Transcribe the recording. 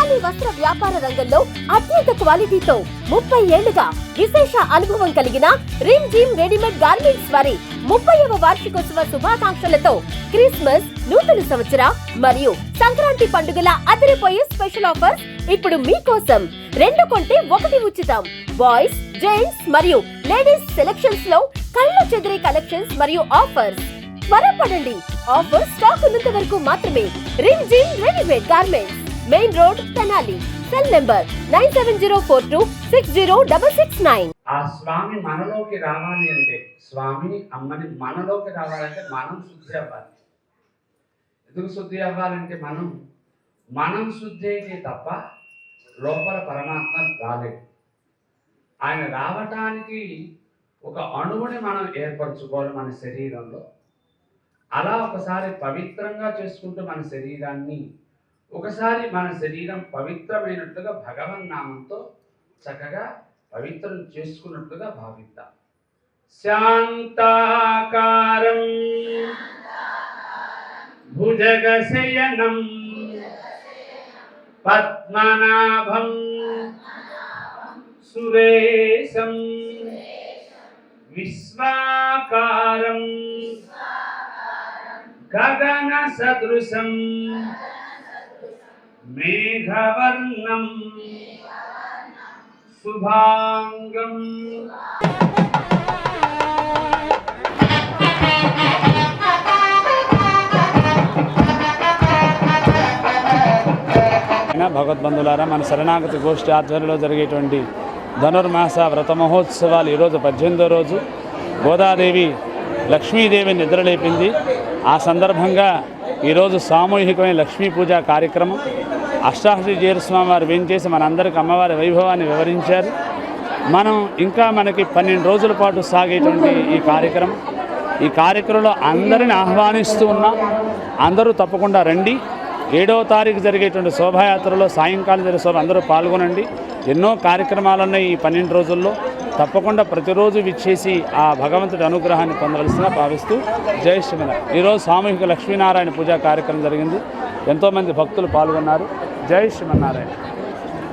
భవానీ వస్త్ర వ్యాపార రంగంలో అత్యంత క్వాలిటీతో 30 ఏళ్లుగా విశేష అనుభవం కలిగిన రిమ్ జిమ్ రెడీమేడ్ గార్మెంట్స్ వారి 30వ వార్షికోత్సవ శుభాకాంక్షలతో క్రిస్మస్, నూతన సంవత్సర మరియు సంక్రాంతి పండుగల అదిరిపోయే స్పెషల్ ఆఫర్స్ ఇప్పుడు మీకోసం. 2 కొంటే 1 ఉచితం. బాయ్స్, జెంట్స్ మరియు లేడీస్ సెలక్షన్స్ లో కళ్ళు చెదిరే కలెక్షన్స్ మరియు ఆఫర్స్. త్వరపడండి, ఆఫర్ స్టాక్ ఉన్నంత వరకు మాత్రమే. Rim gym readymade garments, main road, Tenali. Cell number 9704260669. ఆ స్వామి మనలోకి రావాలి అంటే, స్వామి అమ్మని మనలోకి రావాలంటే మనం శుద్ధి అవ్వాలి. ఎందుకు శుద్ధి అవ్వాలంటే మనం శుద్ధి అయితే తప్ప లోపల పరమాత్మ రాలేదు. ఆయన రావటానికి ఒక అణువుని మనం ఏర్పరచుకోవాలి మన శరీరంలో. అలా ఒకసారి పవిత్రంగా చేసుకుంటూ మన శరీరాన్ని, ఒకసారి మన శరీరం పవిత్రమైనట్లుగా భగవన్నామంతో చక్కగా పవిత్రం చేసుకున్నట్లుగా భావిద్దాం. శాంతాకారం భుజగశయనం పద్మనాభం సురేశం విశ్వాకారం గగన సదృశం మేఘవర్ణం శుభాంగం. భగవద్బంధులారా, మన శరణాగతి గోష్ఠి ఆధ్వర్యంలో జరిగేటువంటి ధనుర్మాస వ్రత మహోత్సవాలు ఈరోజు 18వ రోజు. గోదాదేవి లక్ష్మీదేవి నిద్రలేపింది. ఆ సందర్భంగా ఈరోజు సామూహికమైన లక్ష్మీ పూజ కార్యక్రమం. అష్టాదశ స్వామి వారు వేంచేసి మనందరికీ అమ్మవారి వైభవాన్ని వివరించారు. మనకి 12 రోజుల పాటు సాగేటువంటి ఈ కార్యక్రమంలో అందరిని ఆహ్వానిస్తూ ఉన్నాం. అందరూ తప్పకుండా రండి. 7వ తారీఖు జరిగేటువంటి శోభాయాత్రలో సాయంకాలం జరిగే శోభ అందరూ పాల్గొనండి. ఎన్నో కార్యక్రమాలు ఉన్నాయి ఈ 12 రోజుల్లో. తప్పకుండా ప్రతిరోజు విచ్చేసి ఆ భగవంతుడి అనుగ్రహాన్ని పొందవలసిందిగా భావిస్తూ జై శ్రీమన్నారాయణ. ఈరోజు సామూహిక లక్ష్మీనారాయణ పూజా కార్యక్రమం జరిగింది. ఎంతోమంది భక్తులు పాల్గొన్నారు. జై శ్రీమన్నారాయణ.